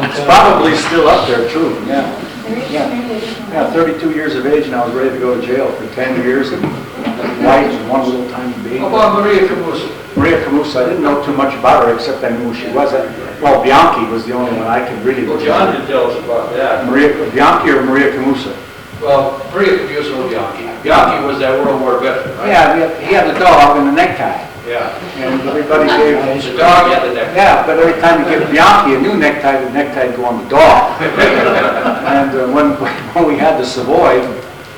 It's probably still up there too. Yeah. Yeah, 32 years of age and I was ready to go to jail for 10 years and white and one little tiny baby. How about Maria Camusa? Maria Camusa, I didn't know too much about her except I knew who she was. Well, Bianchi was the only one I could really Well, John did tell us about that. Bianchi or Maria Camusa? Well, Maria Camusa was Bianchi. Bianchi was that World War veteran, right? Yeah, he had the dog and the necktie. Yeah. And everybody gave The dog had the necktie. Yeah, but every time you give Bianchi a new necktie, the necktie would go on the dog. And when we had the Savoy,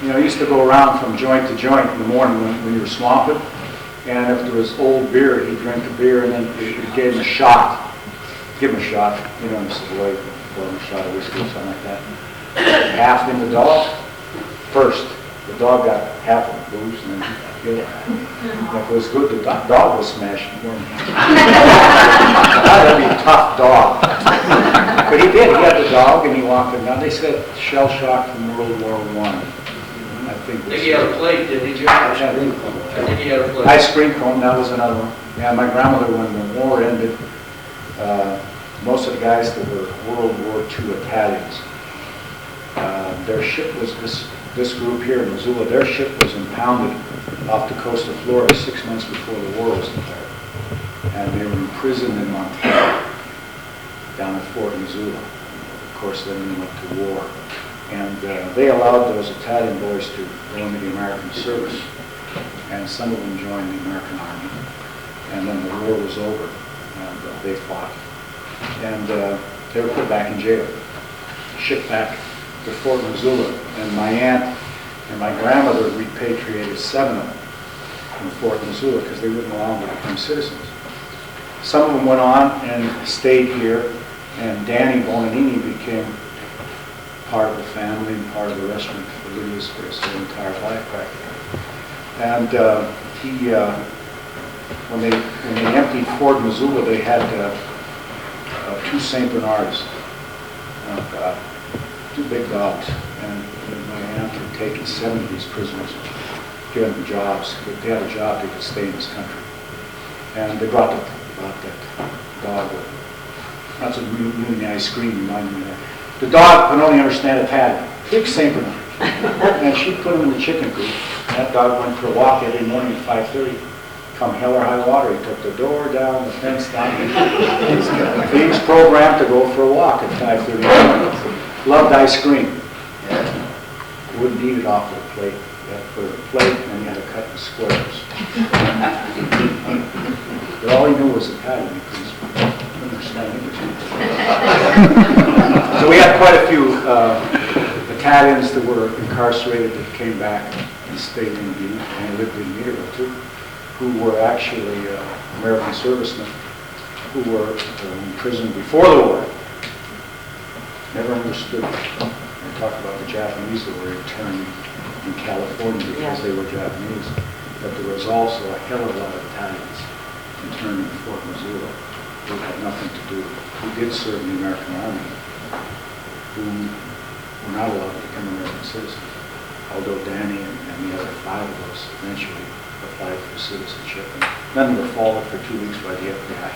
you know, he used to go around from joint to joint in the morning when you were swamping. And if there was old beer, he'd drink a beer and then he gave him a shot. Give him a shot, you know, in the Savoy, pour him a shot of whiskey or something like that. Half in the dog first. The dog got half of the booze and then he If it was good, the dog was smashing for me. That'd be a tough dog. But he did. He had the dog and he walked him down. They said shell shock from World War I. I think he had a plate, didn't he, John? I think he had a plate. Ice cream cone, that was another one. Yeah, my grandmother, when the war ended, most of the guys that were World War II Italians, their ship was this group here in Missoula, their ship was impounded off the coast of Florida 6 months before the war was declared. And they were imprisoned in Montana, down at Fort Missoula. Of course, then we went to war. And they allowed those Italian boys to go into the American service. And some of them joined the American Army. And then the war was over, and they fought. And they were put back in jail, shipped back to Fort Missoula. And my aunt and my grandmother repatriated 7 of them from Fort Missoula because they wouldn't allow them to become citizens. Some of them went on and stayed here, and Danny Bonanini became part of the family and part of the restaurant for his entire life practically. And when they emptied Fort Missoula, they had 2 St. Bernards, 2 big dogs, and my aunt had taken 7 of these prisoners, given them jobs. If they had a job, they could stay in this country. And they brought that dog with them. That's what you and the ice cream reminded me of. The dog could only understand Italian, big St. Bernard. And she put him in the chicken coop. That dog went for a walk every morning at 5:30. Come hell or high water, he took the door down, the fence down. He was programmed to go for a walk at 5:30 in the morning. Loved ice cream. Wouldn't eat it off the plate. You had to put it on a plate and then you had to cut the squares. But all he knew was Italian. He couldn't understand English. So we had quite a few Italians that were incarcerated that came back and stayed in Butte and lived in Meaderville too, who were actually American servicemen who were in prison before the war. Never understood. They talked about the Japanese that were interned in California because they were Japanese. But there was also a hell of a lot of Italians interned in Fort Missoula who had nothing to do, who did serve in the American Army, who were not allowed to become American citizens. Although Danny and the other 5 of us eventually applied for citizenship. And none of them were followed for 2 weeks by the FBI.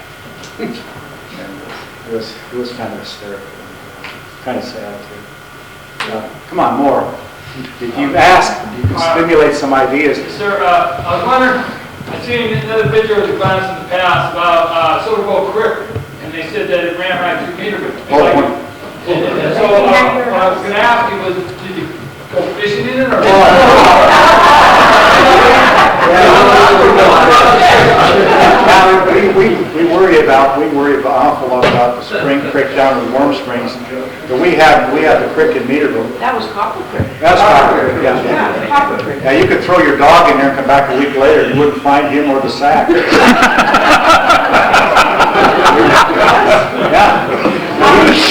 And it was kind of hysterical. Kind of sad too. Come on, more. If you ask, you can stimulate some ideas. Sir, I was wondering, I've seen another picture of the class in the past about Silva Creek, and they said that it ran right through Meaderville. So what I was going to ask you was, did you go fishing in it or? We worry about an awful lot about the Spring Creek down in Warm Springs. But we have the creek in Meaderville. That was Copper Creek. That's Copper Creek, yeah. Yeah, Copper Creek. Yeah, you could throw your dog in there and come back a week later, you wouldn't find him or the sack. Yeah.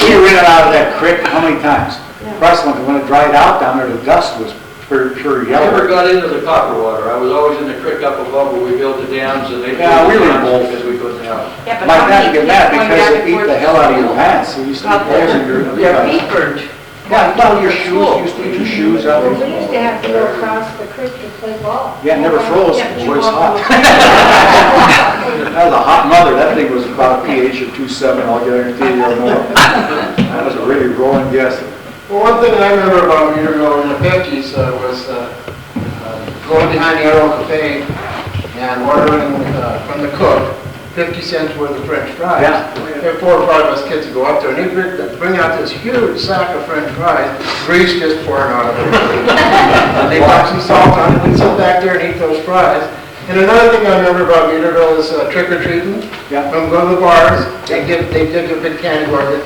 We ran out of that creek how many times? Preston, when it dried out down there, the dust was pure yellow. I never got into the copper water. I was always in the creek up above where we built the dams, and they yeah, we were both because we couldn't help. Yeah, but my dad get mad because it beat the hell out of your pants. So you used to be your feet burned. Yeah, well, your shoes, used to get your shoes out. We used to have to go across the creek to play ball. Yeah, it never froze, Yeah, it was always you hot. walk That was a hot mother, that thing was about a pH of 2.7, I'll guarantee you or more. That was a really rolling guess. Well, one thing I remember about Meaderville in the 50s was going behind the Arrow Cafe and ordering from the cook 50 cents worth of French fries. Yeah. There were 4 or 5 of us kids would go up there, and he'd bring out this huge sack of French fries, grease just pouring out of it. And they'd put some salt on it, we'd sit back there and eat those fries. And another thing I remember about Meaderville is trick-or-treating. Yeah. When we go to the bars, they did a big candy bar, the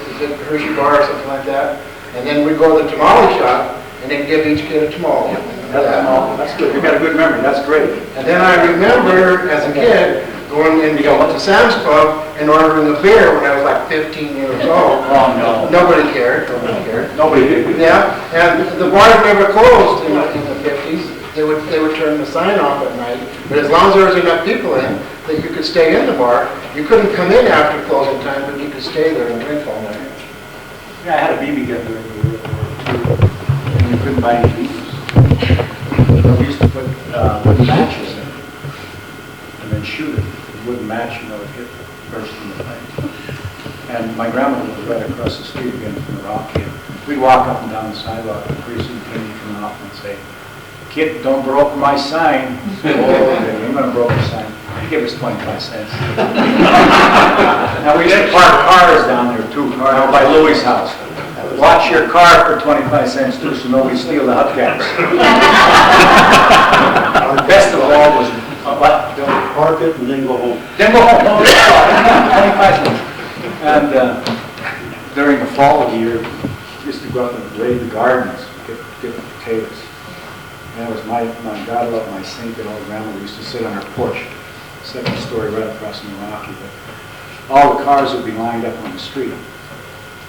Hershey bar or something like that. And then we'd go to the tamale shop, and they'd give each kid a tamale. That's good, you got a good memory, that's great. And then I remember, as a kid, going into Sam's Club and ordering a beer when I was like 15 years old. Oh, no. Nobody cared. Nobody did. Yeah, and the bars never closed in the 50s. They would turn the sign off at night, but as long as there was enough people in, that you could stay in the bar. You couldn't come in after closing time, but you could stay there and drink all night. Yeah, I had a BB gun during the World War II, and you couldn't buy any BBs. So we used to put wooden matches in, and then shoot it. The wooden match, you know, would hit the person in the leg. And my grandmother was right across the street again from the Rock Kid. We'd walk up and down the sidewalk, and pretty soon Kenny would come out and say, "Kid, don't broke my sign." Oh, okay, I'm gonna broke the sign. He gave us 25 cents. Now we used to park cars down there too, out by Louie's house. Watch your car for 25 cents too, so nobody steal the hubcaps. The best of all was, what? Park it and then go home. Then go home. No, 25 cents. And during the fall of the year, we used to go out and raid the gardens, get the potatoes. And it was my God love my Saint and old grandmother used to sit on her porch, second story right across from the Rocky. But all the cars would be lined up on the street,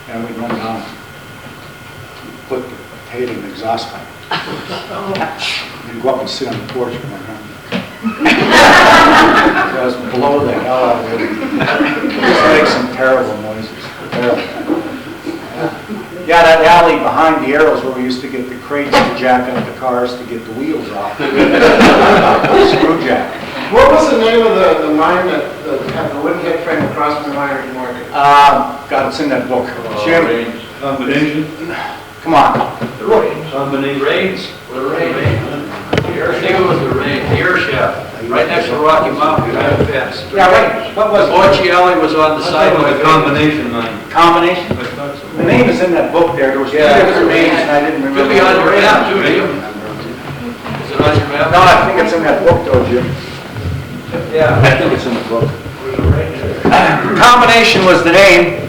and we'd run down, put the potato in the exhaust pipe, and go up and sit on the porch with my grandmother. It was blow the hell out of it. Just make some terrible noises. Terrible. Yeah, that alley behind the Arrows where we used to get the crates to jack up the cars to get the wheels off. Screw jack. What was the name of the mine that had the wooden head frame across from the miners market? God, it's in that book. Jim, Combination? come on. The Rains. Combination. Rains? The Rains. I think it was the Rains, the air shaft, right next to Rocky Mountain, behind the fence. Yeah, right. What was it? Boche Alley was on the side of A the combination line. Combination? I thought so. The name is in that book there. There was two different names and I didn't remember. Could be on your map too, Jim. Is it on your map? No, I think it's in that book though, Jim. Yeah. I think it's in the book. Combination was the name,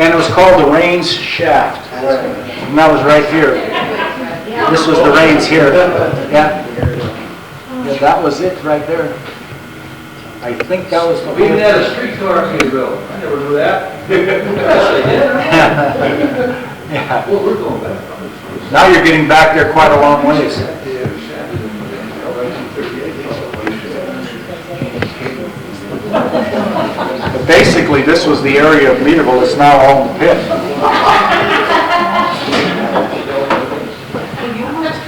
and it was called the Rains Shaft. And that was right here. This was the Rains here. Yeah. Yeah, that was it right there. I think that was. We even had a streetcar in Meaderville. I never knew that. Yes, I did. Yeah. Well, we're going back. Now you're getting back there quite a long ways. But basically, this was the area of Meaderville that's now all in the pit.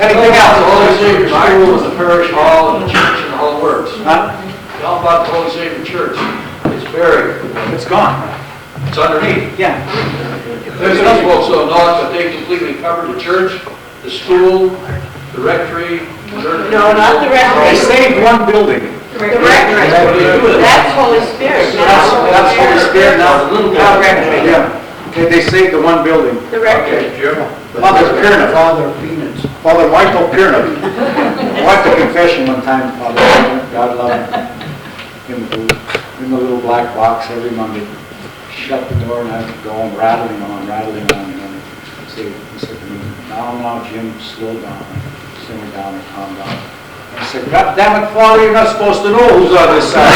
Anything The else? Holy Savior School was the parish hall and the church and the whole works. Huh? Tell them about the Holy Savior Church. It's buried. It's gone. It's underneath. Yeah. There's enough folks who know that they completely covered the church, the school, the rectory. No, not the They rectory. saved one building. The rectory. What do you do with it? That's Holy Spirit. That's Holy Spirit now. The little Now, rectory. yeah. They saved the one building. The rectory. Okay, Jim. Father Pierna. Father Peanuts. Father Michael Pierna. I went to confession one time, Father Pierna, God love him, in the little black box every Monday. Shut the door and I would go on rattling on. And he said to me, now, Jim, slow down. Simmer down and calm down. I said, God damn it, Father, you're not supposed to know who's on this side.